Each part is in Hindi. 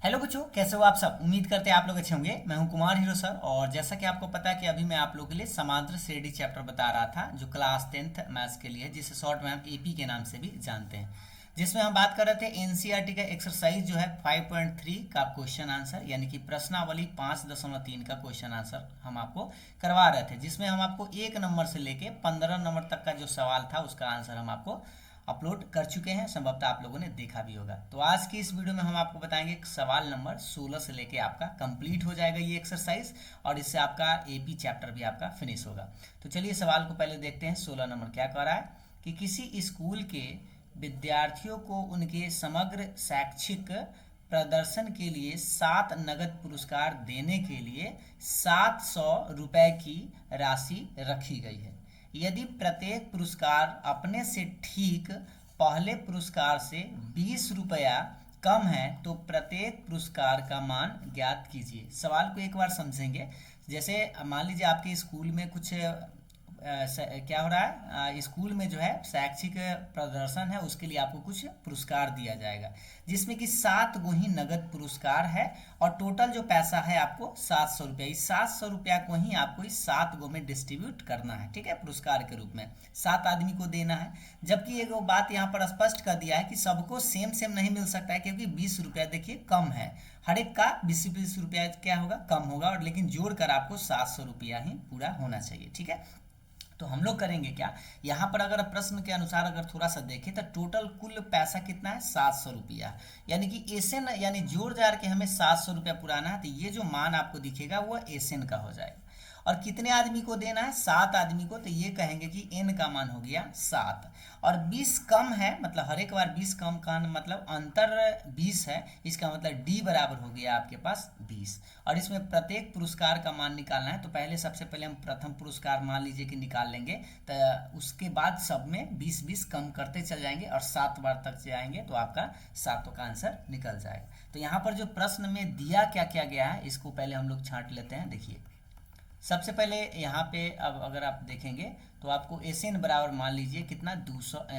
हेलो बच्चों, कैसे हो आप सब। उम्मीद करते हैं आप लोग अच्छे होंगे। मैं हूं कुमार हीरो सर, और जैसा कि आपको पता है कि अभी मैं आप लोगों के लिए समांतर श्रेणी चैप्टर बता रहा था जो क्लास 10th मैथ्स के लिए है, जिसे शॉर्ट में हम एपी के नाम से भी जानते हैं। जिसमें हम बात कर रहे थे एनसीईआरटी का एक्सरसाइज जो है 5.3 का क्वेश्चन आंसर, यानी कि प्रश्नावली 5.3 का क्वेश्चन आंसर हम आपको करवा रहे थे, जिसमें हम आपको 1 नंबर से लेके 15 नंबर तक का जो सवाल था उसका आंसर हम आपको अपलोड कर चुके हैं। संभवतः आप लोगों ने देखा भी होगा। तो आज की इस वीडियो में हम आपको बताएंगे सवाल नंबर 16 से लेके आपका कंप्लीट हो जाएगा ये एक्सरसाइज, और इससे आपका एपी चैप्टर भी आपका फिनिश होगा। तो चलिए सवाल को पहले देखते हैं। 16 नंबर क्या कह रहा है कि किसी स्कूल के विद्यार्थियों को उनके समग्र शैक्षिक प्रदर्शन के लिए 7 नगद पुरस्कार देने के लिए 700 रुपए की राशि रखी गई है। यदि प्रत्येक पुरस्कार अपने से ठीक पहले पुरस्कार से 20 रुपया कम है तो प्रत्येक पुरस्कार का मान ज्ञात कीजिए। सवाल को एक बार समझेंगे। जैसे मान लीजिए आपके स्कूल में कुछ क्या हो रहा है, स्कूल में जो है शैक्षिक प्रदर्शन है, उसके लिए आपको कुछ पुरस्कार दिया जाएगा, जिसमें कि 7 गो ही नगद पुरस्कार है, और टोटल जो पैसा है आपको 700 रुपया। इस 700 रुपया को ही आपको इस 7 गो में डिस्ट्रीब्यूट करना है, ठीक है, पुरस्कार के रूप में 7 आदमी को देना है। जबकि एक बात यहाँ पर स्पष्ट कर दिया है कि सबको सेम सेम नहीं मिल सकता है, क्योंकि 20 रुपया देखिए कम है, हर एक का 20-20 रुपया क्या होगा, कम होगा, और लेकिन जोड़कर आपको 700 रुपया ही पूरा होना चाहिए, ठीक है। तो हम लोग करेंगे क्या, यहाँ पर अगर प्रश्न के अनुसार अगर थोड़ा सा देखें तो टोटल कुल पैसा कितना है, 700 रुपया। यानी कि एसएन यानी जोड़ जाड़ के हमें 700 रुपया पुराना है, तो ये जो मान आपको दिखेगा वो एसएन का हो जाएगा। और कितने आदमी को देना है, 7 आदमी को, तो ये कहेंगे कि एन का मान हो गया 7। और 20 कम है, मतलब हर एक बार 20 कम का मतलब अंतर 20 है, इसका मतलब डी बराबर हो गया आपके पास 20। और इसमें प्रत्येक पुरस्कार का मान निकालना है, तो पहले सबसे पहले हम प्रथम पुरस्कार मान लीजिए कि निकाल लेंगे, तो उसके बाद सब में 20-20 कम करते चल जाएंगे और 7 बार तक जाएंगे तो आपका सातों का आंसर निकल जाएगा। तो यहाँ पर जो प्रश्न में दिया क्या क्या गया है, इसको पहले हम लोग छांट लेते हैं। देखिए सबसे पहले यहाँ पे अब अगर आप देखेंगे तो आपको एस एन बराबर मान लीजिए कितना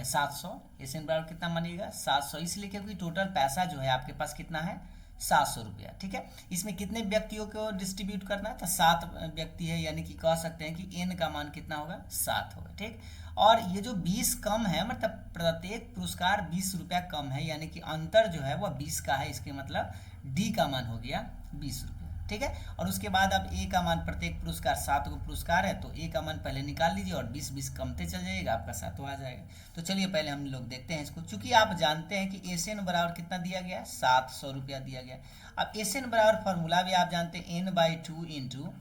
700। एस एन बराबर कितना मानिएगा 700, इसलिए क्योंकि टोटल पैसा जो है आपके पास कितना है 700 रुपया, ठीक है। इसमें कितने व्यक्तियों को डिस्ट्रीब्यूट करना है, तो 7 व्यक्ति है, यानी कि कह सकते हैं कि एन का मान कितना होगा 7 होगा, ठीक। और ये जो 20 कम है, मतलब प्रत्येक पुरस्कार 20 रुपया कम है, यानी कि अंतर जो है वह 20 का है, इसके मतलब डी का मान हो गया 20 रुपया, ठीक है। और उसके बाद अब ए का मान, प्रत्येक पुरस्कार 7 गो पुरस्कार है, तो ए का मान पहले निकाल लीजिए और 20-20 कमते चल जाइएगा, आपका 7 आ जाएगा। तो चलिए पहले हम लोग देखते हैं इसको। चूंकि आप जानते हैं कि एस एन बराबर कितना दिया गया, 700 रुपया दिया गया। अब एस एन बराबर फॉर्मूला भी आप जानते हैं, n/2 into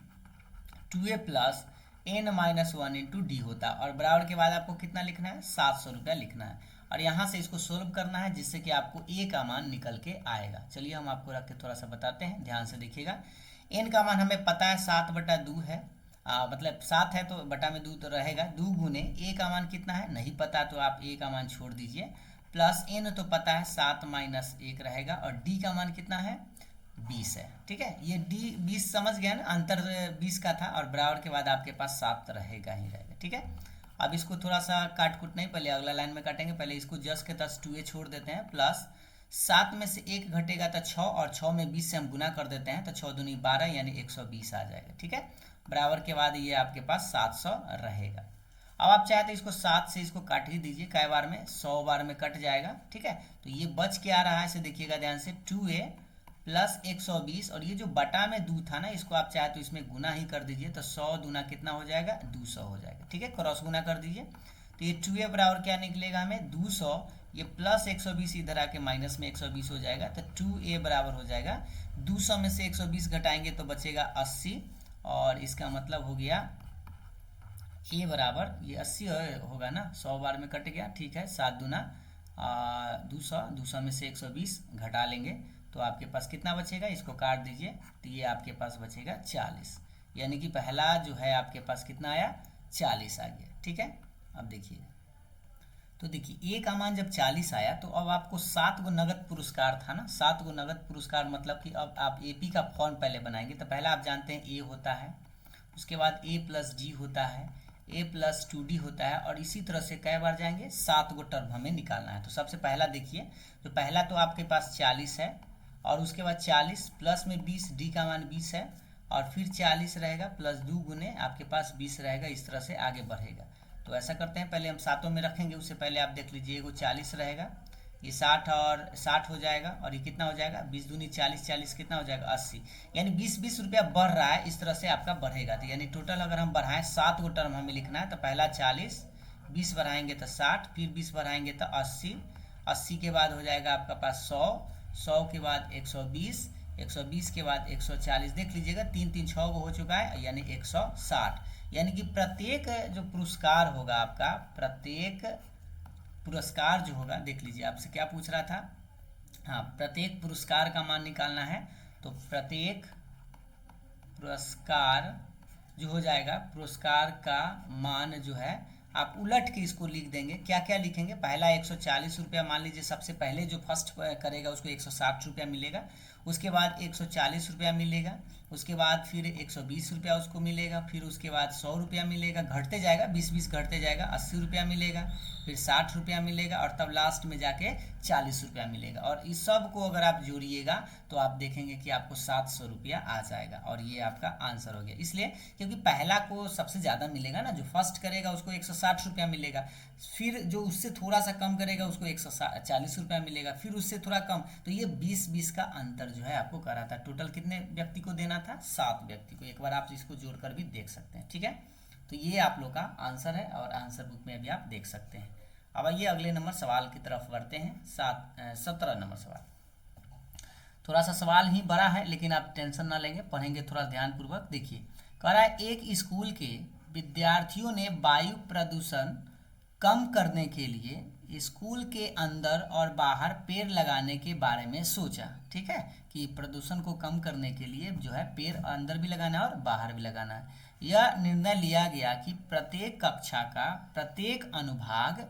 2a plus n-1 into D होता है, और बराबर के बाद आपको कितना लिखना है 700 रुपया लिखना है, और यहाँ से इसको सोल्व करना है, जिससे कि आपको ए का मान निकल के आएगा। चलिए हम आपको रख के थोड़ा सा बताते हैं, ध्यान से देखिएगा। एन का मान हमें पता है 7/2 है, मतलब 7 है तो बटा में 2 तो रहेगा, 2 गुने ए का मान कितना है नहीं पता, तो आप ए का मान छोड़ दीजिए, प्लस एन तो पता है 7-1 रहेगा, और डी का मान कितना है 20 है, ठीक है। ये डी 20 समझ गया ना, अंतर 20 का था, और बराबर के बाद आपके पास 7 रहेगा ही रहेगा, ठीक है। अब इसको थोड़ा सा काट कुट नहीं, पहले अगला लाइन में काटेंगे, पहले इसको जस के तस 2a छोड़ देते हैं, प्लस 7 में से 1 घटेगा तो 6, और 6 में 20 से हम गुना कर देते हैं, तो 6 दूनी 12 यानी 120 आ जाएगा, ठीक है। बराबर के बाद ये आपके पास 700 रहेगा। अब आप चाहे तो इसको 7 से इसको काट ही दीजिए, कै बार में 100 बार में कट जाएगा, ठीक है। तो ये बच के आ रहा है, इसे देखिएगा ध्यान से, 2a प्लस 120, और ये जो बटा में 2 था ना, इसको आप चाहे तो इसमें गुना ही कर दीजिए, तो 100 दूना कितना हो जाएगा 200 हो जाएगा, ठीक है। क्रॉस गुना कर दीजिए, तो ये 2a बराबर क्या निकलेगा हमें 200, ये प्लस 120 इधर आके माइनस में 120 हो जाएगा, तो 2a बराबर हो जाएगा 200 में से 120 घटाएंगे तो बचेगा 80, और इसका मतलब हो गया ए बराबर ये 80 होगा ना, 100 बार में कट गया, ठीक है। 7 दूना 200, 200 में से 120 घटा लेंगे तो आपके पास कितना बचेगा, इसको काट दीजिए, तो ये आपके पास बचेगा 40, यानी कि पहला जो है आपके पास कितना आया 40 आ गया, ठीक है। अब देखिए, तो देखिए ए का मान जब 40 आया तो अब आपको 7 गो नगद पुरस्कार था ना, 7 गो नगद पुरस्कार, मतलब कि अब आप एपी का फॉर्म पहले बनाएंगे, तो पहला आप जानते हैं ए होता है, उसके बाद ए प्लस डी होता है, ए प्लस 2d होता है, और इसी तरह से कई बार जाएंगे 7 गो टर्म हमें निकालना है। तो सबसे पहला देखिए, तो पहला तो आपके पास 40 है, और उसके बाद 40 प्लस में 20, डी का मान 20 है, और फिर 40 रहेगा प्लस 2 गुने आपके पास 20 रहेगा। इस तरह से आगे बढ़ेगा। तो ऐसा करते हैं, पहले हम सातों में रखेंगे, उससे पहले आप देख लीजिए, वो 40 रहेगा, ये 60 और 60 हो जाएगा, और ये कितना हो जाएगा, 20 दूनी 40, 40 कितना हो जाएगा 80, यानी 20 रुपया बढ़ रहा है। इस तरह से आपका बढ़ेगा। तो यानी टोटल अगर हम बढ़ाएं, 7 गो टर्म हमें लिखना है, तो पहला 40, 20 बढ़ाएंगे तो 60, फिर 20 बढ़ाएंगे तो 80, 80 के बाद हो जाएगा आपका पास 100, 100 के बाद 120, 120 के बाद 140, देख लीजिएगा 3 3 6 हो चुका है, यानी 160। यानी कि प्रत्येक जो पुरस्कार होगा आपका, प्रत्येक पुरस्कार जो होगा, देख लीजिए आपसे क्या पूछ रहा था, हाँ, प्रत्येक पुरस्कार का मान निकालना है। तो प्रत्येक पुरस्कार जो हो जाएगा, पुरस्कार का मान जो है आप उलट के इसको लिख देंगे। क्या क्या लिखेंगे, पहला 140 रुपया, मान लीजिए सबसे पहले जो फर्स्ट करेगा उसको 160 रुपया मिलेगा, उसके बाद 140 रुपया मिलेगा, उसके बाद फिर 120 रुपया उसको मिलेगा, फिर उसके बाद 100 रुपया मिलेगा, घटते जाएगा, 20 घटते जाएगा, 80 रुपया मिलेगा, फिर 60 रुपया मिलेगा, और तब लास्ट में जाके 40 रुपया मिलेगा। और इस सब को अगर आप जोड़िएगा तो आप देखेंगे कि आपको 700 रुपया आ जाएगा, और ये आपका आंसर हो गया। इसलिए क्योंकि पहला को सबसे ज़्यादा मिलेगा ना, जो फर्स्ट करेगा उसको 160 रुपया मिलेगा, फिर जो उससे थोड़ा सा कम करेगा उसको 140 रुपया मिलेगा, फिर उससे थोड़ा कम, तो ये 20 का अंतर जो है आपको करा था। टोटल कितने व्यक्ति को देना था, 7 व्यक्ति को। एक बार आप इसको जोड़कर भी देख सकते हैं, ठीक है। तो ये आप लोग का आंसर है, और आंसर बुक में भी आप देख सकते हैं। अब आइए अगले नंबर सवाल की तरफ बढ़ते हैं। 17 नंबर सवाल, थोड़ा सा सवाल ही बड़ा है, लेकिन आप टेंशन ना लेंगे, पढ़ेंगे थोड़ा ध्यानपूर्वक। देखिए, कह रहा है एक स्कूल के विद्यार्थियों ने वायु प्रदूषण कम करने के लिए स्कूल के अंदर और बाहर पेड़ लगाने के बारे में सोचा। ठीक है, कि प्रदूषण को कम करने के लिए जो है पेड़ अंदर भी लगाना है और बाहर भी लगाना है। यह निर्णय लिया गया कि प्रत्येक कक्षा का प्रत्येक अनुभाग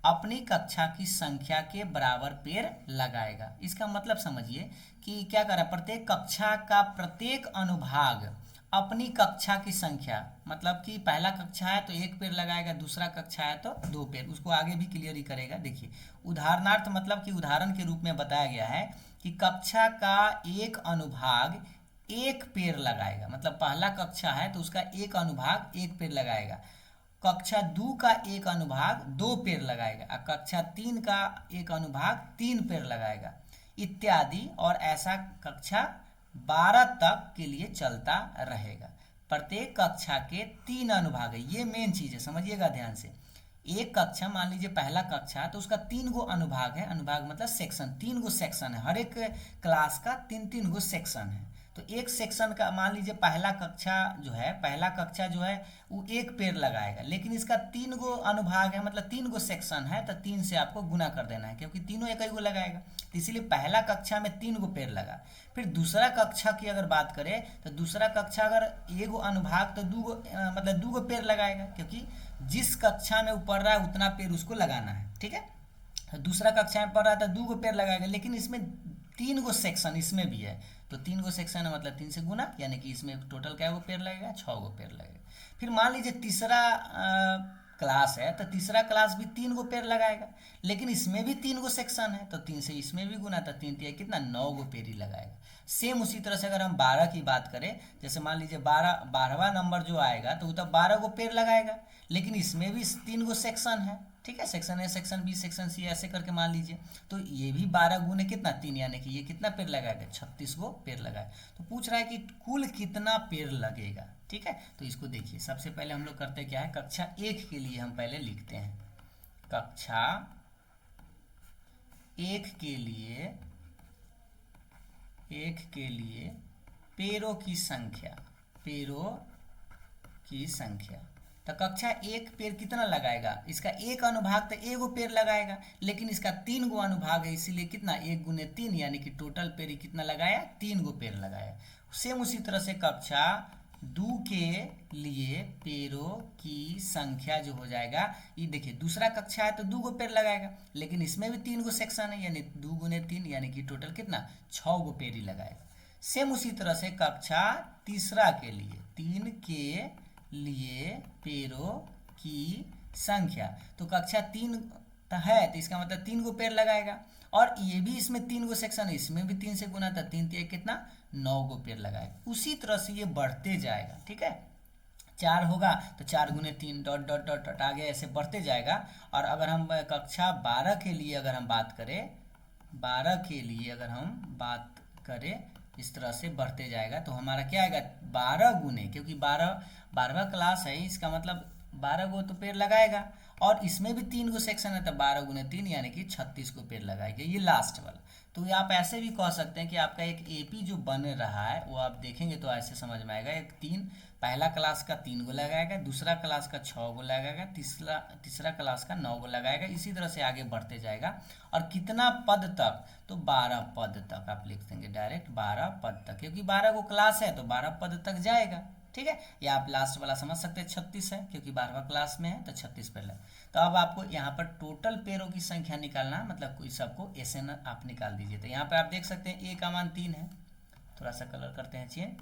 अपनी कक्षा की संख्या के बराबर पेड़ लगाएगा। इसका मतलब समझिए कि क्या कर रहा है, प्रत्येक कक्षा का प्रत्येक अनुभाग अपनी कक्षा की संख्या, मतलब कि पहला कक्षा है तो 1 पेड़ लगाएगा, दूसरा कक्षा है तो 2 पेड़, उसको आगे भी क्लियर ही करेगा। देखिए, उदाहरणार्थ मतलब कि उदाहरण के रूप में बताया गया है कि कक्षा का एक अनुभाग 1 पेड़ लगाएगा, मतलब पहला कक्षा है तो उसका एक अनुभाग 1 पेड़ लगाएगा, कक्षा 2 का एक अनुभाग 2 पेड़ लगाएगा, और कक्षा 3 का एक अनुभाग 3 पेड़ लगाएगा, इत्यादि। और ऐसा कक्षा 12 तक के लिए चलता रहेगा। प्रत्येक कक्षा के 3 अनुभाग है, ये मेन चीज़ है, समझिएगा ध्यान से। एक कक्षा, मान लीजिए पहला कक्षा, तो उसका 3 गो अनुभाग है, अनुभाग मतलब सेक्शन, 3 गो सेक्शन है, हर एक क्लास का 3 गो सेक्शन है। तो एक सेक्शन का, मान लीजिए पहला कक्षा जो है, पहला कक्षा जो है वो 1 पेड़ लगाएगा, लेकिन इसका 3 गो अनुभाग है, मतलब 3 गो सेक्शन है, तो 3 से आपको गुना कर देना है, क्योंकि तीनों एक ही गो लगाएगा। तो इसीलिए पहला कक्षा में 3 गो पेड़ लगा। फिर दूसरा कक्षा की अगर बात करें, तो दूसरा कक्षा अगर 1 गो अनुभाग, तो 2 गो मतलब 2 गो पेड़ लगाएगा, क्योंकि जिस कक्षा में वो पढ़ रहा है उतना पेड़ उसको लगाना है। ठीक है, तो दूसरा कक्षा में पढ़ रहा है तो 2 गो पेड़ लगाएगा, लेकिन इसमें 3 गो सेक्शन इसमें भी है, तो 3 गो सेक्शन है, मतलब 3 से गुना, यानी कि इसमें टोटल क्या गो पेड़ लगेगा, 6 गो पेड़ लगेगा। फिर मान लीजिए तीसरा क्लास है, तो तीसरा क्लास भी 3 गो पेड़ लगाएगा, लेकिन इसमें भी 3 गो सेक्शन है, तो 3 से इसमें भी गुना, तो 3 3 कितना, 9 गो पेड़ ही लगाएगा। सेम उसी तरह से अगर हम 12 की बात करें, जैसे मान लीजिए 12वां नंबर जो आएगा तो वो तो 12 गो पेड़ लगाएगा, लेकिन इसमें भी 3 गो सेक्शन है। ठीक है, section A, section B, section C, ऐसे करके मान लीजिए, तो ये भी 12 गुने कितना, 3, यानी कि ये कितना पेड़ लगाएगा, 36 गो पेड़ लगाएगा। तो पूछ रहा है कि कुल कितना पेड़ लगेगा। ठीक है, तो इसको देखिए, सबसे पहले हम लोग करते क्या है, कक्षा 1 के लिए हम पहले लिखते हैं, कक्षा 1 के लिए पेड़ों की संख्या, पेड़ों की संख्या। तो कक्षा 1 पेड़ कितना लगाएगा, इसका एक अनुभाग तो 1 गो पेड़ लगाएगा, लेकिन इसका 3 गो अनुभाग है, इसीलिए कितना, 1 गुने 3, यानी कि टोटल पेड़ कितना लगाया, 3 गो पेड़ लगाया। सेम उसी तरह से कक्षा 2 के लिए पेड़ों की संख्या जो हो जाएगा, ये देखिए दूसरा कक्षा है तो 2 गो पेड़ लगाएगा, लेकिन इसमें भी 3 गो सेक्शन है, यानी 2 गुने 3, यानी कि टोटल कितना, 6 गो पेड़ ही लगाएगा। सेम उसी तरह से कक्षा तीसरा के लिए, 3 के लिए पेड़ों की संख्या, तो कक्षा 3 है तो इसका मतलब 3 गो पेड़ लगाएगा, और ये भी इसमें 3 गो सेक्शन है, इसमें भी 3 से गुना था, 3 3 कितना 9 गो पेड़ लगाएगा। उसी तरह से ये बढ़ते जाएगा, ठीक है। 4 होगा तो 4 गुने 3 डॉट डॉट डॉट डॉट आगे ऐसे बढ़ते जाएगा। और अगर हम कक्षा 12 के लिए अगर हम बात करें, 12 के लिए अगर हम बात करें इस तरह से बढ़ते जाएगा तो हमारा क्या आएगा 12 गुने, क्योंकि 12वां क्लास है, इसका मतलब 12 गो तो पेड़ लगाएगा। और इसमें भी 3 गो सेक्शन है तो 12 गुने 3 यानी कि 36 को पेड़ लगाएगा, ये लास्ट वाला। तो ये आप ऐसे भी कह सकते हैं कि आपका एक एपी जो बन रहा है वो आप देखेंगे तो ऐसे समझ में आएगा। एक पहला क्लास का 3 गो लगाएगा, दूसरा क्लास का 6 गो लगाएगा, तीसरा क्लास का 9 गो लगाएगा, इसी तरह से आगे बढ़ते जाएगा। और कितना पद तक, तो 12 पद तक आप लिख देंगे डायरेक्ट, 12 पद तक, क्योंकि 12 गो क्लास है तो 12 पद तक जाएगा, ठीक है। या आप लास्ट वाला समझ सकते हैं 36 है, क्योंकि 12वां क्लास में है तो 36 पहले। तो अब आपको यहाँ पर टोटल पेड़ों की संख्या निकालना है, मतलब कोई सबको एसएन आप निकाल दीजिए। तो यहाँ पर आप देख सकते हैं ए का मान 3 है, थोड़ा सा कलर करते हैं चेंज।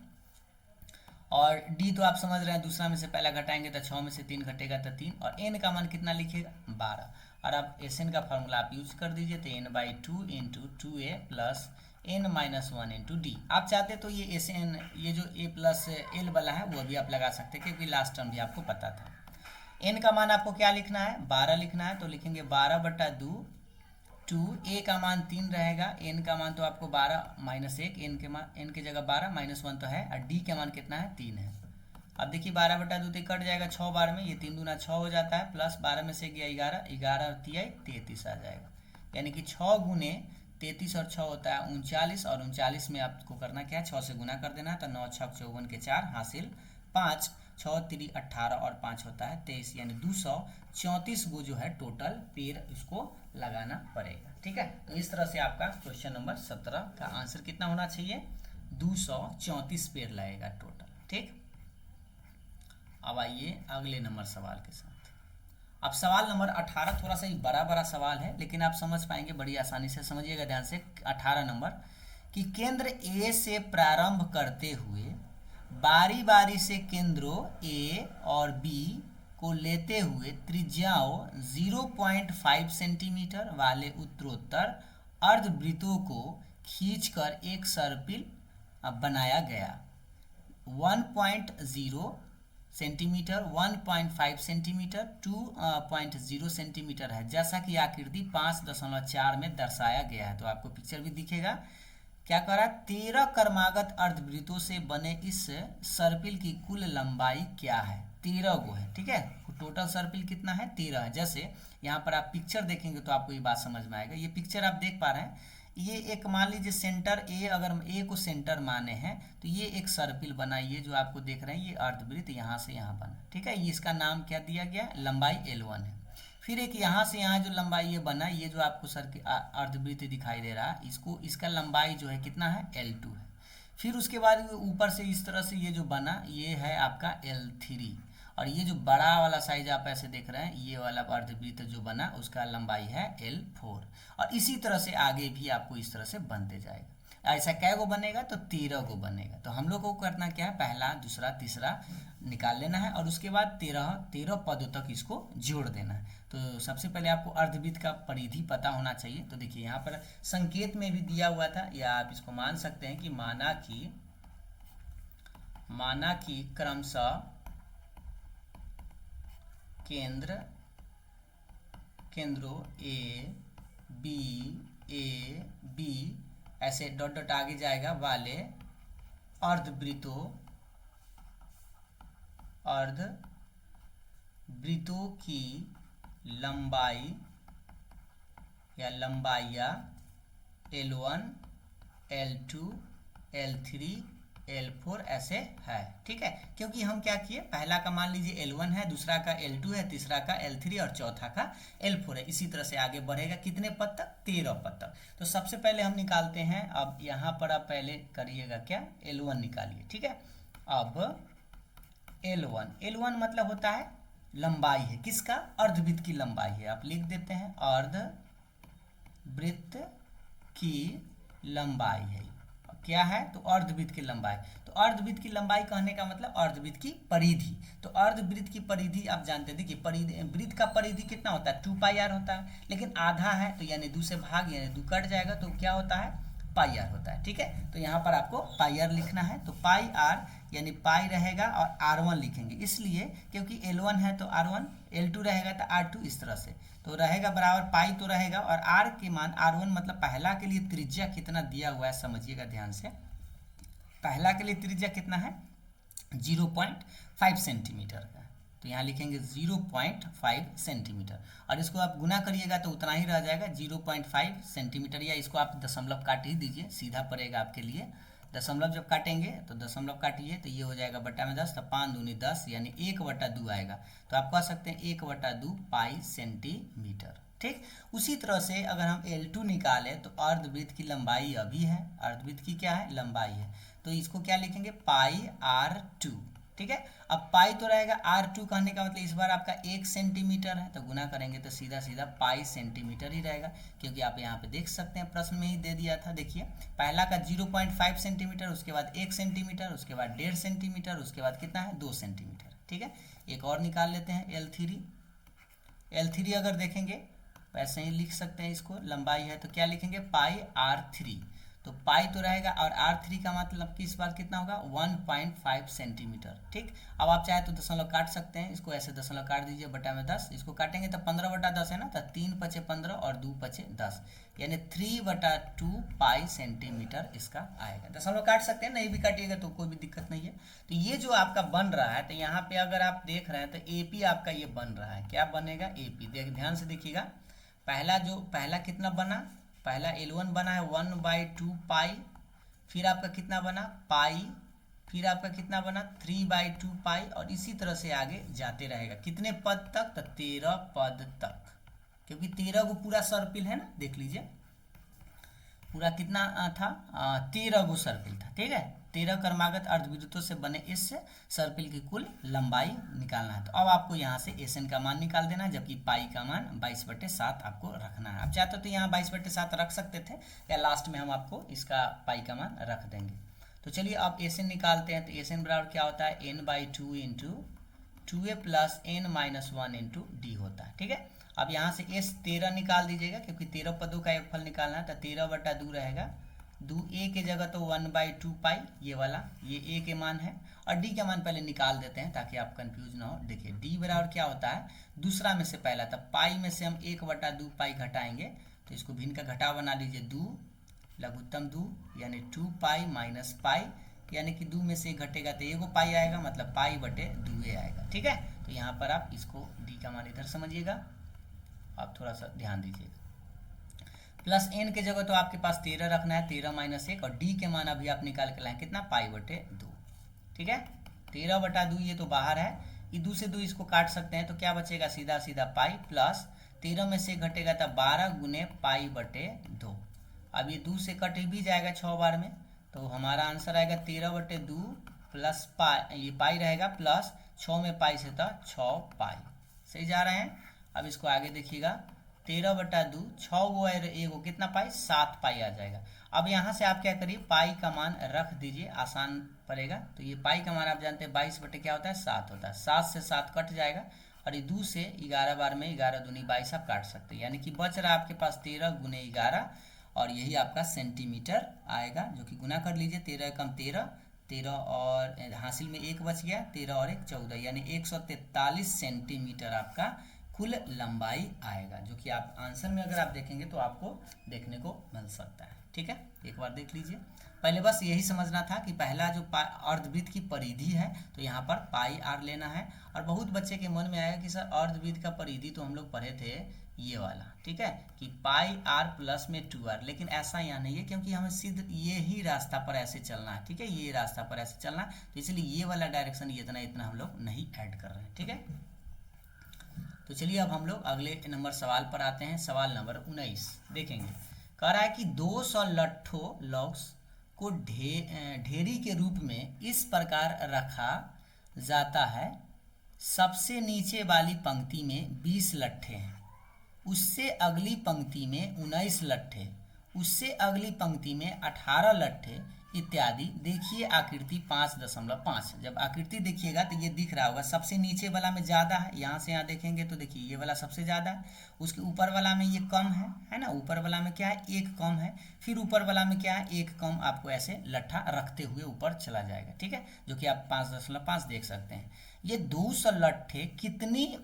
और डी तो आप समझ रहे हैं, दूसरा में से पहला घटाएंगे तो 6 में से 3 घटेगा तो 3। और एन का मान कितना लिखिएगा 12। और आप एसएन का फॉर्मूला आप यूज कर दीजिए, तो n/2 into 2a plus n-1 into D. आप चाहते तो ये एस एन, ये जो a प्लस एल वाला है वो भी आप लगा सकते हैं, क्योंकि लास्ट टर्म भी आपको पता था। n का मान आपको क्या लिखना है 12 लिखना है, तो लिखेंगे 12/2 2, a का मान 3 रहेगा, n का मान तो आपको 12 माइनस 1, n की जगह 12 माइनस 1 तो है, और d का मान कितना है 3 है। अब देखिए 12/2 तो कट जाएगा 6 बार में, ये 3 दूना 6 हो जाता है, प्लस 12 में से गया 11, 11 और 33 आ जाएगा, यानी कि 6 गुने 33 और 6 होता है 39। और 39 में आपको करना क्या है 6 से गुना कर देना है, तो 9 6 54 के 4 हासिल 5, 6 3 18 और 5 होता है 23, यानी 234 गो जो है टोटल पेड़ इसको लगाना पड़ेगा, ठीक है। तो इस तरह से आपका क्वेश्चन नंबर 17 का आंसर कितना होना चाहिए 234 पेड़ लगेगा टोटल, ठीक। अब आइए अगले नंबर सवाल के साथ। अब सवाल नंबर 18 थोड़ा सा ही बड़ा सवाल है, लेकिन आप समझ पाएंगे बड़ी आसानी से, समझिएगा ध्यान से। 18 नंबर कि केंद्र ए से प्रारंभ करते हुए बारी बारी से केंद्रों ए और बी को लेते हुए त्रिज्याओं 0.5 सेंटीमीटर वाले उत्तरोत्तर अर्धवृत्तों को खींचकर एक सर्पिल बनाया गया। 1.0 सेंटीमीटर, 1.5 सेंटीमीटर, 2.0 सेंटीमीटर है, जैसा कि आकृति 5.4 में दर्शाया गया है। तो आपको पिक्चर भी दिखेगा। क्या कह रहा है 13 क्रमागत अर्धवृत्तों से बने इस सर्पिल की कुल लंबाई क्या है 13 गो है, ठीक है। टोटल सर्पिल कितना है 13 है। जैसे यहाँ पर आप पिक्चर देखेंगे तो आपको ये बात समझ में आएगा। ये पिक्चर आप देख पा रहे हैं, ये एक मान लीजिए सेंटर ए, अगर हम ए को सेंटर माने हैं तो ये एक सर्पिल बना, ये जो आपको देख रहे हैं ये अर्धवृत्त यहाँ से यहाँ बना, ठीक है। ये इसका नाम क्या दिया गया लंबाई L1 है। फिर एक यहाँ से यहाँ जो लंबाई ये बना, ये जो आपको अर्धवृत्त दिखाई दे रहा है, इसका लंबाई जो है कितना है L2 है। फिर उसके बाद ऊपर से इस तरह से ये जो बना ये है आपका L3। और ये जो बड़ा वाला साइज आप ऐसे देख रहे हैं, ये वाला अर्धवृत्त जो बना उसका लंबाई है L4। और इसी तरह से आगे भी आपको इस तरह से बनते जाएगा। ऐसा कै गो बनेगा तो 13 गो बनेगा। तो हम लोग को करना क्या है पहला दूसरा तीसरा निकाल लेना है, और उसके बाद 13 पदों तक इसको जोड़ देना है। तो सबसे पहले आपको अर्धवृत्त का परिधि पता होना चाहिए। तो देखिए यहाँ पर संकेत में भी दिया हुआ था, या आप इसको मान सकते हैं कि माना कि क्रमशः केंद्रों ए बी ऐसे डॉट डॉट आगे जाएगा वाले अर्धवृत्तों की लंबाई या लंबाइयाँ L1 L2 L3 L4 ऐसे है, ठीक है। क्योंकि हम क्या किए पहला का मान लीजिए L1 है, दूसरा का L2 है, तीसरा का L3 और चौथा का L4 है। इसी तरह से आगे बढ़ेगा कितने पद तक 13 पद तक। तो सबसे पहले हम निकालते हैं। अब यहाँ पर आप पहले करिएगा क्या L1 निकालिए, ठीक है। अब L1 मतलब होता है लंबाई है, किसका अर्धवृत्त की लंबाई है। आप लिख देते हैं अर्धवृत्त की लंबाई है। क्या है, तो अर्धवृत्त की लंबाई। तो अर्धवृत्त की लंबाई कहने का मतलब अर्धवृत्त की परिधि। तो अर्धवृत्त की परिधि आप जानते हैं, देखिए परिधि, वृत्त का परिधि कितना होता है, 2πr होता है, लेकिन आधा है तो यानी 2 से भाग यानी 2 कट जाएगा तो क्या होता है, πr होता है। ठीक है, तो यहाँ पर आपको πr लिखना है, तो πr यानी पाई रहेगा और r1 लिखेंगे, इसलिए क्योंकि L1 है तो R1, L2 रहेगा तो R2, इस तरह से तो रहेगा बराबर पाई तो रहेगा, और r के मान R1 मतलब पहला के लिए त्रिज्या कितना दिया हुआ है समझिएगा ध्यान से। पहला के लिए त्रिज्या कितना है, 0.5 सेंटीमीटर का, तो यहाँ लिखेंगे 0.5 सेंटीमीटर, और इसको आप गुना करिएगा तो उतना ही रह जाएगा 0.5 सेंटीमीटर, या इसको आप दशमलव काट ही दीजिए, सीधा पड़ेगा आपके लिए। दशमलव जब काटेंगे तो दशमलव काटिए तो ये हो जाएगा बटा में 10, तो 5 दूनी 10 यानी 1/2 आएगा, तो आप कह सकते हैं 1/2 पाई सेंटीमीटर। ठीक, उसी तरह से अगर हम L2 निकालें तो अर्धवृत्त की लंबाई अभी है, अर्धवृत्त की क्या है, लंबाई है, तो इसको क्या लिखेंगे, पाई R2। ठीक है, अब पाई तो रहेगा, R2 कहने का मतलब इस बार आपका 1 सेंटीमीटर है, तो गुना करेंगे तो सीधा सीधा पाई सेंटीमीटर ही रहेगा, क्योंकि आप यहाँ पे देख सकते हैं प्रश्न में ही दे दिया था। देखिए पहला का 0.5 सेंटीमीटर, उसके बाद 1 सेंटीमीटर, उसके बाद 1.5 सेंटीमीटर, उसके बाद कितना है, 2 सेंटीमीटर। ठीक है, एक और निकाल लेते हैं L3 अगर देखेंगे वैसे ही लिख सकते हैं, इसको लंबाई है तो क्या लिखेंगे, पाई R3, तो पाई तो रहेगा और R3 का मतलब कि इस बार कितना होगा, 1.5 सेंटीमीटर। ठीक, अब आप चाहे तो दशमलव काट सकते हैं, इसको ऐसे दशमलव काट दीजिए बटा में 10, इसको काटेंगे तो 15/10 है ना, तो 3 × 5 = 15 और 2 × 5 = 10, यानी 3/2 पाई सेंटीमीटर इसका आएगा। दशमलव काट सकते हैं, नहीं भी काटिएगा तो कोई भी दिक्कत नहीं है। तो ये जो आपका बन रहा है, तो यहाँ पे अगर आप देख रहे हैं तो AP आपका ये बन रहा है, क्या बनेगा, AP। ध्यान से देखिएगा, पहला कितना बना, पहला L1 बना है 1/2 पाई, फिर आपका कितना बना पाई, फिर आपका कितना बना 3/2 पाई, और इसी तरह से आगे जाते रहेगा, कितने पद तक, तो 13 पद तक, क्योंकि 13 को पूरा सर्पिल है ना, देख लीजिए पूरा कितना था, 13 गो सर्पिल था। ठीक है, 13 क्रमागत अर्धवृत्तों से बने इस सर्पिल की कुल लंबाई निकालना है। तो अब आपको यहाँ से SN का मान निकाल देना है, जबकि पाई का मान 22/7 आपको रखना है। आप चाहते तो यहाँ 22/7 रख सकते थे, या लास्ट में हम आपको इसका पाई का मान रख देंगे। तो चलिए अब SN निकालते हैं, तो SN बराबर क्या होता है, n/2 × 2a + n-1 × d होता है। ठीक है, अब यहाँ से S 13 निकाल दीजिएगा, क्योंकि 13 पदों का एक फल निकालना है, तो 13/2 रहेगा, 2a के जगह तो 1/2 पाई, ये वाला ये a के मान है, और d का मान पहले निकाल देते हैं ताकि आप कंफ्यूज ना हो। देखिए d बराबर क्या होता है, दूसरा में से पहला था पाई में से हम 1/2 पाई घटाएंगे, तो इसको भिन्न का घटाव बना लीजिए, 2 लघुत्तम 2 यानी 2 पाई माइनस पाई, यानी कि 2 में से घटेगा तो एगो पाई आएगा, मतलब पाई/2a आएगा। ठीक है, तो यहाँ पर आप इसको d का मान इधर समझिएगा, आप थोड़ा सा ध्यान दीजिएगा, प्लस n के जगह तो आपके पास 13 रखना है, 13 - 1, और d के मान अभी आप निकाल के लाएं कितना, पाई/2। ठीक है, 13/2 ये तो बाहर है, ये 2 से 2 इसको काट सकते हैं, तो क्या बचेगा, सीधा सीधा पाई, प्लस 13 में से घटेगा तो 12 × पाई/2। अब ये 2 से कट भी जाएगा 6 बार में, तो हमारा आंसर आएगा 13/2 प्लस पाई, ये पाई रहेगा, प्लस 6 में पाई से था 6 पाई। सही जा रहे हैं। अब इसको आगे देखिएगा, 13/2 6 गो और एगो कितना पाई, 7 पाई आ जाएगा। अब यहाँ से आप क्या करिए, पाई का मान रख दीजिए, आसान पड़ेगा। तो ये पाई का मान आप जानते हैं 22 क्या होता है, 7 होता है, 7 से 7 कट जाएगा, और ये 2 से 11 बार में 11 दूनी 22 आप काट सकते हैं, यानी कि बच रहा है आपके पास 13 × 11, और यही आपका सेंटीमीटर आएगा, जो कि गुना कर लीजिए, 13 कम 13, 13 और हासिल में 1 बच गया, 13 और 1 14, यानी 143 सेंटीमीटर आपका कुल लंबाई आएगा, जो कि आप आंसर में अगर आप देखेंगे तो आपको देखने को मिल सकता है। ठीक है, एक बार देख लीजिए। पहले बस यही समझना था कि पहला जो अर्धवृत्त की परिधि है, तो यहाँ पर पाई r लेना है, और बहुत बच्चे के मन में आएगा कि सर अर्धवृत्त का परिधि तो हम लोग पढ़े थे ये वाला, ठीक है, कि पाई r प्लस में 2r, लेकिन ऐसा यहाँ नहीं है, क्योंकि हमें सिर्फ ये ही रास्ता पर ऐसे चलना है। ठीक है, ये रास्ता पर ऐसे चलना है, तो इसलिए ये वाला डायरेक्शन इतना इतना हम लोग नहीं ऐड कर रहे हैं। ठीक है, तो चलिए अब हम लोग अगले नंबर सवाल पर आते हैं। सवाल नंबर 19 देखेंगे, कह रहा है कि 200 लट्ठों लॉग्स को ढेरी के रूप में इस प्रकार रखा जाता है, सबसे नीचे वाली पंक्ति में 20 लट्ठे हैं, उससे अगली पंक्ति में 19 लट्ठे, उससे अगली पंक्ति में 18 लट्ठे, इत्यादि। देखिए आकृति 5.5। जब आकृति देखिएगा तो ये दिख रहा होगा, सबसे नीचे वाला में ज़्यादा है, यहाँ से यहाँ देखेंगे तो देखिए ये वाला सबसे ज़्यादा है, उसके ऊपर वाला में ये कम है ना, ऊपर वाला में क्या है, एक कम है, फिर ऊपर वाला में क्या है, एक कम। आपको ऐसे लट्ठा रखते हुए ऊपर चला जाएगा, ठीक है, जो कि आप 5.5 देख सकते हैं। ये 200 लट्ठे कितनी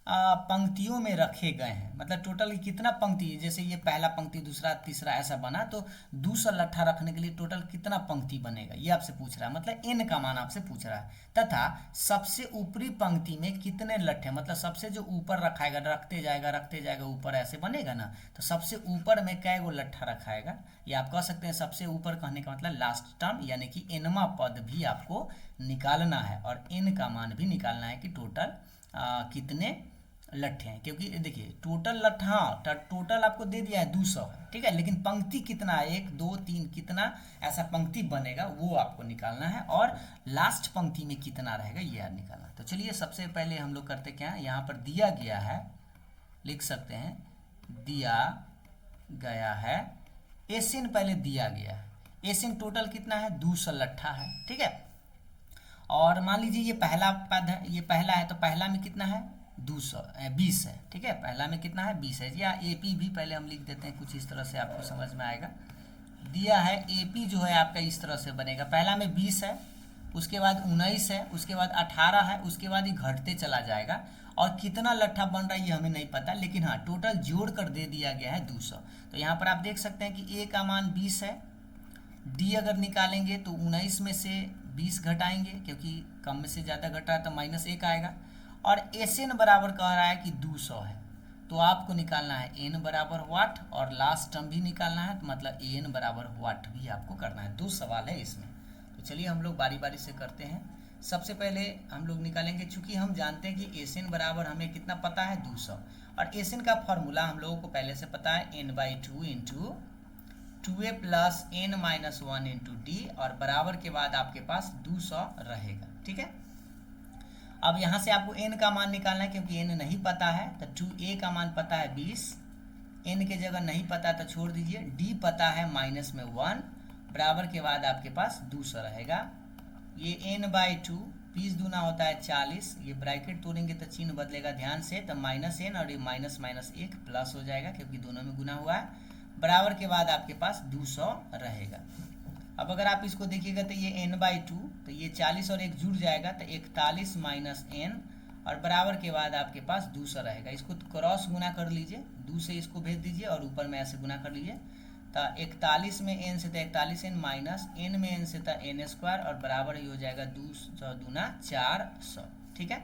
पंक्तियों में रखे गए हैं, मतलब टोटल कितना पंक्ति, जैसे ये पहला पंक्ति, दूसरा, तीसरा ऐसा बना, तो 200 लट्ठा रखने के लिए टोटल कितना पंक्ति बनेगा, ये आपसे पूछ रहा है, मतलब n का मान आपसे पूछ रहा है। तथा सबसे ऊपरी पंक्ति में कितने लट्ठे, मतलब सबसे जो ऊपर रखाएगा, रखते जाएगा ऊपर ऐसे बनेगा ना, तो सबसे ऊपर में कै गो लट्ठा रखाएगा, ये आप कह सकते हैं। सबसे ऊपर कहने का मतलब लास्ट टर्म, यानी कि एनवा पद भी आपको निकालना है, और n का मान भी निकालना है कि टोटल कितने लट्ठे हैं, क्योंकि देखिए टोटल लट्ठा, हाँ टोटल आपको दे दिया है 200, ठीक है, लेकिन पंक्ति कितना है, 1 2 3 कितना ऐसा पंक्ति बनेगा वो आपको निकालना है, और लास्ट पंक्ति में कितना रहेगा ये आप निकालना है। तो चलिए सबसे पहले हम लोग करते क्या है, यहाँ पर दिया गया है, लिख सकते हैं दिया गया है, एसिन पहले दिया गया है, एसिन टोटल कितना है, 200 लट्ठा है, ठीक है। और मान लीजिए ये पहला पद है, ये पहला है, तो पहला में कितना है, 20 है, ठीक है, पहला में कितना है, 20 है, या एपी भी पहले हम लिख देते हैं, कुछ इस तरह से आपको समझ में आएगा। दिया है एपी जो है आपका इस तरह से बनेगा, पहला में 20 है, उसके बाद 19 है, उसके बाद 18 है, उसके बाद ये घटते चला जाएगा, और कितना लट्ठा बन रहा है ये हमें नहीं पता, लेकिन हाँ टोटल जोड़ कर दे दिया गया है 200। तो यहाँ पर आप देख सकते हैं कि ए का मान 20 है, डी अगर निकालेंगे तो 19 में से 20 घटाएंगे, क्योंकि कम में से ज़्यादा घटा है तो -1 आएगा, और एस एन बराबर कह रहा है कि 200 है, तो आपको निकालना है एन बराबर वाट, और लास्ट टर्म भी निकालना है, तो मतलब ए एन बराबर वाट भी आपको करना है। 2 सवाल है इसमें, तो चलिए हम लोग बारी बारी से करते हैं। सबसे पहले हम लोग निकालेंगे, चूंकि हम जानते हैं कि एस एन बराबर हमें कितना पता है, 200, और एस एन का फॉर्मूला हम लोगों को पहले से पता है, n/2 into 2a plus n minus 1 into D, और बराबर के बाद आपके पास 200 रहेगा, ठीक है। अब यहाँ से आपको n का मान निकालना है, क्योंकि n नहीं पता है, तो 2a का मान पता है 20, n के जगह नहीं पता तो छोड़ दीजिए, d पता है -1, बराबर के बाद आपके पास 200 रहेगा। ये n/2, 20 दूना होता है 40, ये ब्रैकेट तोड़ेंगे तो चिन्ह बदलेगा ध्यान से, तो -n और ये -1 प्लस हो जाएगा, क्योंकि दोनों में गुना हुआ है, बराबर के बाद आपके पास 200 रहेगा। अब अगर आप इसको देखिएगा तो ये n/2, तो ये 40 और 1 जुड़ जाएगा, तो 41 माइनस n, और बराबर के बाद आपके पास 200 रहेगा। इसको क्रॉस गुना कर लीजिए, 2 से इसको भेज दीजिए और ऊपर में ऐसे गुना कर लीजिए, तो 41 में n से तो 41n माइनस n में n से तो n², और बराबर ही हो जाएगा 200 दूना 400, ठीक है।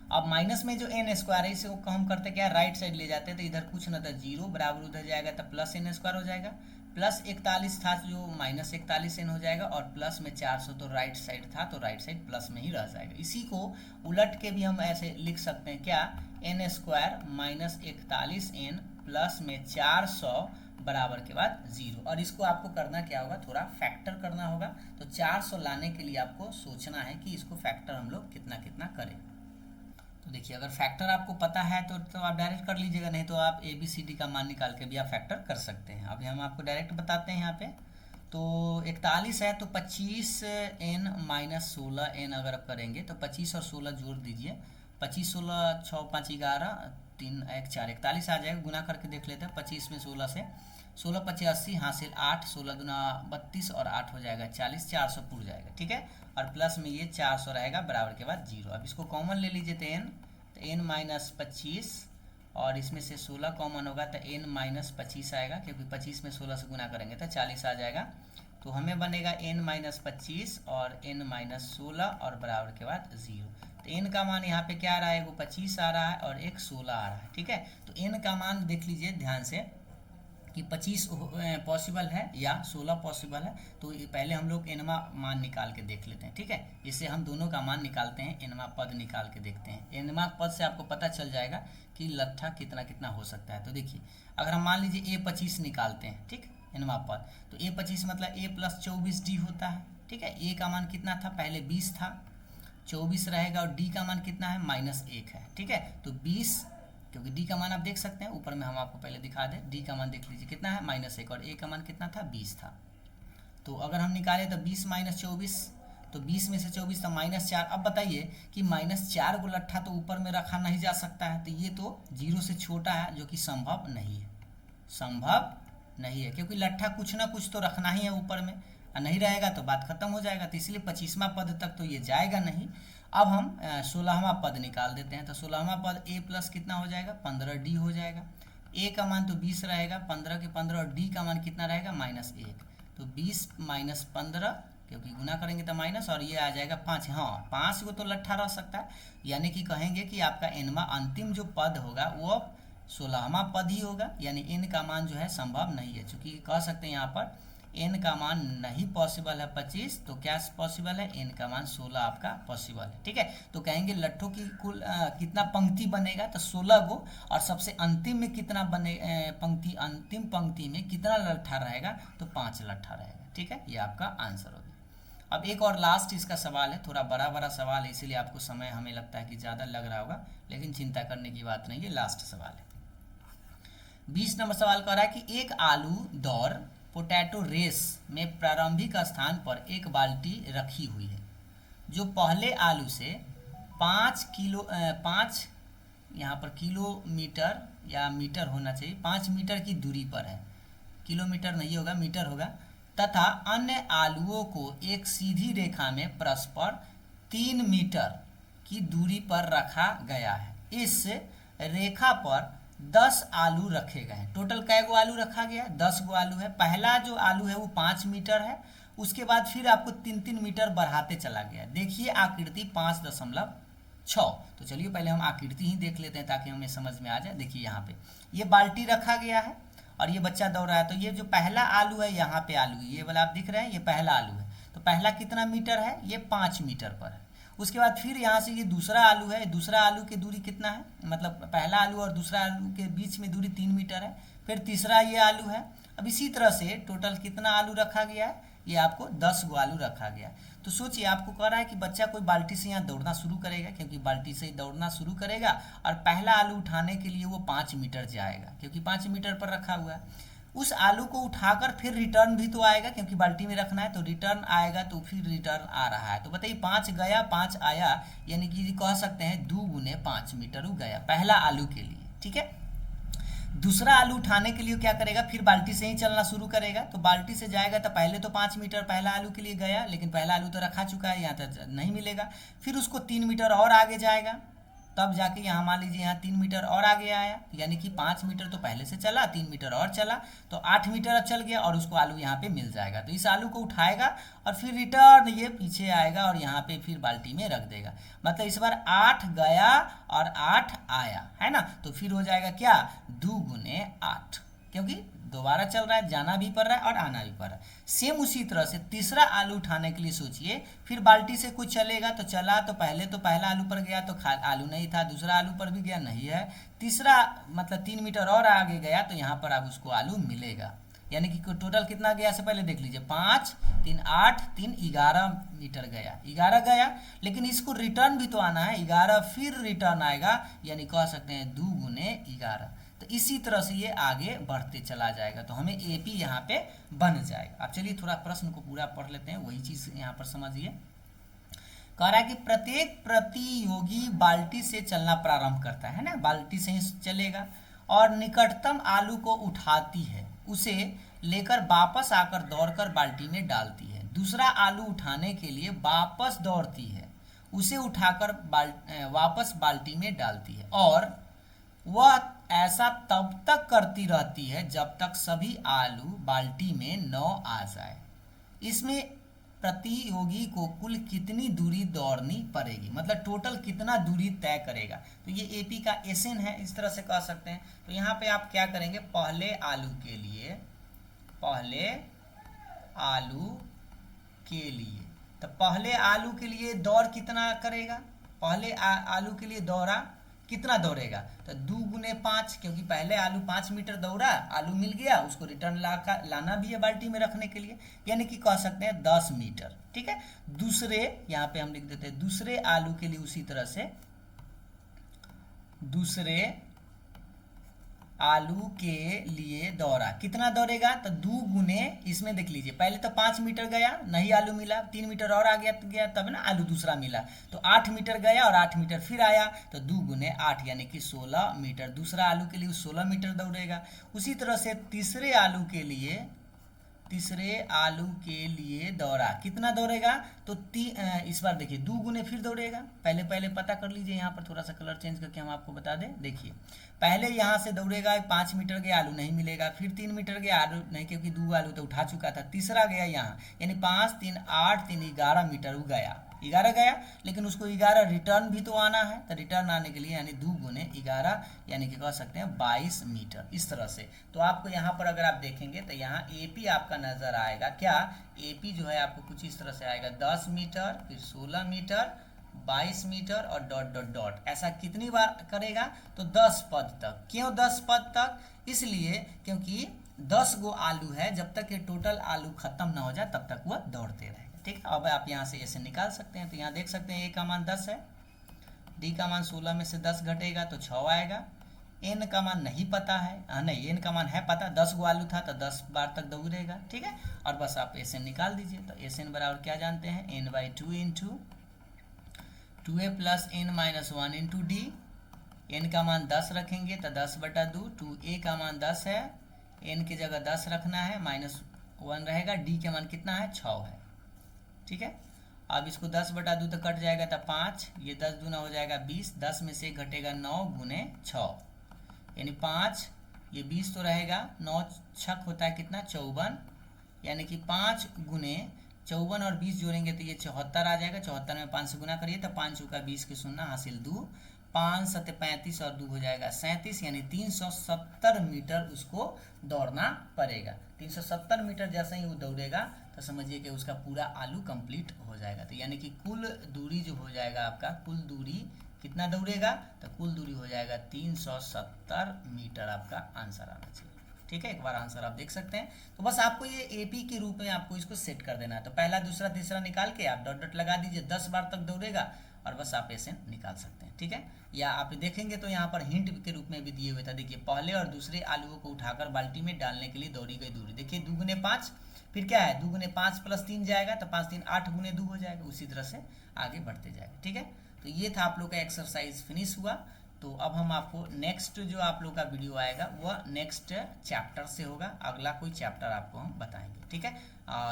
अब माइनस में जो n² है इसे हम करते क्या, राइट साइड ले जाते हैं, तो इधर कुछ ना तो 0 बराबर उधर जाएगा तो प्लस n² हो जाएगा, प्लस 41 था जो -41n हो जाएगा, और प्लस में 400 तो राइट साइड था, तो राइट साइड प्लस में ही रह जाएगा। इसी को उलट के भी हम ऐसे लिख सकते हैं क्या, n² माइनस 41n प्लस में 400 बराबर के बाद 0, और इसको आपको करना क्या होगा, थोड़ा फैक्टर करना होगा। तो 400 लाने के लिए आपको सोचना है कि इसको फैक्टर हम लोग कितना कितना करें। तो देखिए अगर फैक्टर आपको पता है तो आप डायरेक्ट कर लीजिएगा, नहीं तो आप ABCD का मान निकाल के भी आप फैक्टर कर सकते हैं। अभी हम आपको डायरेक्ट बताते हैं यहाँ पे। तो 41 है तो 25n माइनस 16n अगर आप करेंगे तो 25 और 16 जोड़ दीजिए, 25 16 6 5 11 3 1 4 41 आ जाएगा। गुना करके देख लेते हैं, 25 में 16 से 16 25 80 हासिल 8, 16 दूना 32 और 8 हो जाएगा 40, 400 पूर जाएगा, ठीक है। और प्लस में ये 400 रहेगा, बराबर के बाद 0। अब इसको कॉमन ले लीजिए तो n माइनस 25, और इसमें से 16 कॉमन होगा तो n माइनस 25 आएगा, क्योंकि 25 में 16 से गुना करेंगे तो 40 आ जाएगा। तो हमें बनेगा n माइनस 25 और n माइनस 16 और बराबर के बाद 0। तो n का मान यहाँ पे क्या आ रहा है, वो 25 आ रहा है और एक 16 आ रहा है, ठीक है। तो n का मान देख लीजिए ध्यान से कि 25 पॉसिबल है या 16 पॉसिबल है। तो पहले हम लोग एनवा मान निकाल के देख लेते हैं, ठीक है। इससे हम दोनों का मान निकालते हैं, एनवा पद निकाल के देखते हैं। एनवा पद से आपको पता चल जाएगा कि लट्ठा कितना कितना हो सकता है। तो देखिए अगर हम मान लीजिए A25 निकालते हैं, ठीक, एनवा पद, तो A25 मतलब A प्लस 24D होता है, ठीक है। A का मान कितना था, पहले 20 था, 24 रहेगा, और D का मान कितना है, -1 है, ठीक है। तो 20, क्योंकि D का मान आप देख सकते हैं ऊपर में, हम आपको पहले दिखा दें, D का मान देख लीजिए कितना है, -1, और A का मान कितना था, 20 था। तो अगर हम निकाले तो 20 माइनस 24, तो 20 में से 24 तो -4। अब बताइए कि -4 को लट्ठा तो ऊपर में रखा नहीं जा सकता है, तो ये तो 0 से छोटा है, जो कि संभव नहीं है, संभव नहीं है, क्योंकि लट्ठा कुछ ना कुछ तो रखना ही है ऊपर में, और नहीं रहेगा तो बात खत्म हो जाएगा। तो इसलिए 25वां पद तक तो ये जाएगा नहीं। अब हम 16वां पद निकाल देते हैं। तो 16वां पद a प्लस कितना हो जाएगा, 15d हो जाएगा। a का मान तो 20 रहेगा, 15 के 15, और d का मान कितना रहेगा, -1। तो 20 माइनस 15, क्योंकि गुना करेंगे तो माइनस, और ये आ जाएगा 5। हाँ, 5 को तो लट्ठा रह सकता है, यानी कि कहेंगे कि आपका एनवा अंतिम जो पद होगा वो 16वां पद ही होगा, यानी n का मान जो है संभव नहीं है। चूंकि कह सकते हैं यहाँ पर n का मान नहीं पॉसिबल है 25, तो क्या पॉसिबल है, n का मान 16 आपका पॉसिबल है। ठीक है, तो कहेंगे लट्ठों की कुल कितना पंक्ति बनेगा, तो 16 गो, और सबसे अंतिम में कितना बने पंक्ति, अंतिम पंक्ति में कितना लट्ठा रहेगा, तो 5 लट्ठा रहेगा। ठीक है, ये आपका आंसर हो गया। अब एक और लास्ट इसका सवाल है, थोड़ा बड़ा बड़ा सवाल है, इसीलिए आपको समय हमें लगता है कि ज़्यादा लग रहा होगा, लेकिन चिंता करने की बात नहीं है, लास्ट सवाल है। 20 नंबर सवाल कह रहा है कि एक आलू दौड़ पोटैटो रेस में प्रारंभिक स्थान पर एक बाल्टी रखी हुई है, जो पहले आलू से 5 यहाँ पर किलोमीटर या मीटर होना चाहिए, 5 मीटर की दूरी पर है, किलोमीटर नहीं होगा, मीटर होगा, तथा अन्य आलुओं को एक सीधी रेखा में परस्पर 3 मीटर की दूरी पर रखा गया है। इस रेखा पर 10 आलू रखे गए हैं। टोटल कै गो आलू रखा गया है, 10 गो आलू है। पहला जो आलू है वो 5 मीटर है, उसके बाद फिर आपको 3-3 मीटर बढ़ाते चला गया। देखिए आकृति 5.6। तो चलिए पहले हम आकृति ही देख लेते हैं ताकि हमें समझ में आ जाए। देखिए यहाँ पे ये बाल्टी रखा गया है और ये बच्चा दौड़ रहा है। तो ये जो पहला आलू है, यहाँ पे आलू ये वाला आप दिख रहे हैं, ये पहला आलू है। तो पहला कितना मीटर है, ये 5 मीटर पर है। उसके बाद फिर यहाँ से ये दूसरा आलू है, दूसरा आलू की दूरी कितना है, मतलब पहला आलू और दूसरा आलू के बीच में दूरी 3 मीटर है। फिर तीसरा ये आलू है। अब इसी तरह से टोटल कितना आलू रखा गया है, ये आपको 10 गो आलू रखा गया। तो सोचिए आपको कह रहा है कि बच्चा कोई बाल्टी से यहाँ दौड़ना शुरू करेगा, क्योंकि बाल्टी से ही दौड़ना शुरू करेगा, और पहला आलू उठाने के लिए वो 5 मीटर जाएगा, क्योंकि 5 मीटर पर रखा हुआ है। उस आलू को उठाकर फिर रिटर्न भी तो आएगा, क्योंकि बाल्टी में रखना है, तो रिटर्न आएगा, तो फिर रिटर्न आ रहा है। तो बताइए 5 गया 5 आया, यानी कि कह सकते हैं 2 गुने 5 मीटर वो गया पहला आलू के लिए। ठीक है, दूसरा आलू उठाने के लिए क्या करेगा, फिर बाल्टी से ही चलना शुरू करेगा। तो बाल्टी से जाएगा तो पहले तो 5 मीटर पहला आलू के लिए गया, लेकिन पहला आलू तो रखा चुका है, यहाँ तक नहीं मिलेगा। फिर उसको 3 मीटर और आगे जाएगा, तब जाके यहाँ मान लीजिए यहाँ 3 मीटर और आगे आया, यानी कि 5 मीटर तो पहले से चला, 3 मीटर और चला, तो 8 मीटर अब चल गया, और उसको आलू यहाँ पे मिल जाएगा। तो इस आलू को उठाएगा और फिर रिटर्न ये पीछे आएगा और यहाँ पे फिर बाल्टी में रख देगा। मतलब इस बार 8 गया और 8 आया, है ना। तो फिर हो जाएगा क्या, 2 गुने 8, क्योंकि दोबारा चल रहा है, जाना भी पड़ रहा है और आना भी पड़ रहा है। सेम उसी तरह से तीसरा आलू उठाने के लिए सोचिए, फिर बाल्टी से कुछ चलेगा, तो चला, तो पहला आलू पर गया तो आलू नहीं था, दूसरा आलू पर भी गया, नहीं है, तीसरा मतलब 3 मीटर और आगे गया, तो यहाँ पर अब उसको आलू मिलेगा। यानी कि टोटल कितना गया से पहले देख लीजिए, 5 3 8 3 11 मीटर गया, 11 गया, लेकिन इसको रिटर्न भी तो आना है, 11 फिर रिटर्न आएगा, यानी कह सकते हैं 2 गुने 11। तो इसी तरह से ये आगे बढ़ते चला जाएगा, तो हमें एपी यहाँ पे बन जाएगा। अब चलिए थोड़ा प्रश्न को पूरा पढ़ लेते हैं, वही चीज़ यहाँ पर समझिए। कह रहा है कि प्रत्येक प्रतियोगी बाल्टी से चलना प्रारंभ करता है ना, बाल्टी से ही चलेगा, और निकटतम आलू को उठाती है, उसे लेकर वापस आकर दौड़कर बाल्टी में डालती है। दूसरा आलू उठाने के लिए वापस दौड़ती है, उसे उठाकर वापस बाल्टी में डालती है, और वह ऐसा तब तक करती रहती है जब तक सभी आलू बाल्टी में न आ जाए। इसमें प्रतियोगी को कुल कितनी दूरी दौड़नी पड़ेगी, मतलब टोटल कितना दूरी तय करेगा। तो ये एपी का एसएन है, इस तरह से कह सकते हैं। तो यहाँ पे आप क्या करेंगे, पहले आलू के लिए तो पहले आलू के लिए दौड़ कितना करेगा, पहले आलू के लिए दौड़ा कितना दौड़ेगा, तो 2 गुने 5, क्योंकि पहले आलू 5 मीटर दौड़ा, आलू मिल गया, उसको रिटर्न लाना भी है बाल्टी में रखने के लिए, यानी कि कह सकते हैं 10 मीटर। ठीक है, दूसरे यहाँ पे हम लिख देते हैं, दूसरे आलू के लिए उसी तरह से दूसरे आलू के लिए दौड़ा, कितना दौड़ेगा, तो 2 गुने, इसमें देख लीजिए पहले तो 5 मीटर गया, नहीं आलू मिला, 3 मीटर और आ गया तब ना आलू दूसरा मिला, तो 8 मीटर गया और 8 मीटर फिर आया, तो 2 गुने 8 यानी कि 16 मीटर दूसरा आलू के लिए 16 मीटर दौड़ेगा। उसी तरह से तीसरे आलू के लिए दौड़ा, कितना दौड़ेगा, तो इस बार देखिए 2 गुने फिर दौड़ेगा, पहले पता कर लीजिए, यहाँ पर थोड़ा सा कलर चेंज करके हम आपको बता दें। देखिए पहले यहाँ से दौड़ेगा, 5 मीटर गया आलू नहीं मिलेगा, फिर 3 मीटर गया आलू नहीं, क्योंकि 2 आलू तो उठा चुका था, तीसरा गया यहाँ, यानी 5 3 8 3 11 मीटर वो गया, 11 गया, लेकिन उसको 11 रिटर्न भी तो आना है, तो रिटर्न आने के लिए यानी 2 गुने 11 यानी कि कह सकते हैं 22 मीटर, इस तरह से। तो आपको यहाँ पर अगर आप देखेंगे तो यहाँ एपी आपका नजर आएगा, क्या एपी जो है आपको कुछ इस तरह से आएगा, 10 मीटर, फिर 16 मीटर, 22 मीटर और डॉट डॉट डॉट, ऐसा कितनी बार करेगा, तो 10 पद तक। क्यों 10 पद तक, इसलिए क्योंकि 10 गो आलू है, जब तक ये टोटल आलू खत्म ना हो जाए तब तक वह दौड़ते रहेगा। ठीक, अब आप यहाँ से ऐसे निकाल सकते हैं, तो यहाँ देख सकते हैं ए का मान 10 है, डी का मान 16 में से 10 घटेगा तो 6 आएगा, एन का मान नहीं पता है, नहीं एन का मान है पता, 10 गो आलू था तो 10 बार तक दौड़ेगा। ठीक है, और बस आप एस एन निकाल दीजिए, तो एस एन बराबर क्या जानते हैं, n by 2 into 2a plus n minus 1 into d, n का मान 10 रखेंगे तो 10/2, 2a का मान 10 है, एन की जगह 10 रखना है, -1 रहेगा, डी के मान कितना है, 6 है। ठीक है, अब इसको 10/2 तो कट जाएगा तो 5, ये 10 दूना हो जाएगा 20, 10 में से घटेगा 9 गुने 6 यानी 5, ये 20 तो रहेगा, 9 छक होता है कितना, 54, यानी कि 5 गुने 54 और 20 जोड़ेंगे तो ये 74 आ जाएगा, 74 में 5 से गुना करिए तो 5 चौका 20 के 0 हासिल 2, 5 7 35 और 2 हो जाएगा 37, यानी 370 मीटर उसको दौड़ना पड़ेगा। 370 मीटर जैसे ही वो दौड़ेगा तो समझिए कि उसका पूरा आलू कंप्लीट हो जाएगा, तो यानी कि कुल दूरी जो हो जाएगा आपका, कुल दूरी कितना दौड़ेगा, तो कुल दूरी हो जाएगा 370 मीटर, आपका आंसर आना चाहिए। ठीक है, एक बार आंसर आप देख सकते हैं। तो बस आपको ये एपी के रूप में आपको इसको सेट कर देना है, तो पहला दूसरा तीसरा निकाल के आप डॉट डॉट लगा दीजिए, 10 बार तक दौड़ेगा और बस आप ऐसे निकाल सकते हैं। ठीक है, या आप देखेंगे तो यहाँ पर हिंट के रूप में भी दिए हुए था, देखिए पहले और दूसरे आलूओं को उठाकर बाल्टी में डालने के लिए दौड़ी गई दूरी, देखिए 2 गुने 5, फिर क्या है 2 गुने 5 प्लस 3 जाएगा तो 5 3 8 गुने 2 हो जाएगा, उसी तरह से आगे बढ़ते जाएगा। ठीक है, तो ये था आप लोग का एक्सरसाइज फिनिश हुआ। तो अब हम आपको नेक्स्ट जो आप लोग का वीडियो आएगा वह नेक्स्ट चैप्टर से होगा, अगला कोई चैप्टर आपको हम बताएंगे। ठीक है,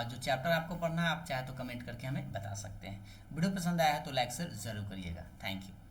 जो चैप्टर आपको पढ़ना है आप चाहे तो कमेंट करके हमें बता सकते हैं। वीडियो पसंद आया है तो लाइक शेयर जरूर करिएगा। Thank you.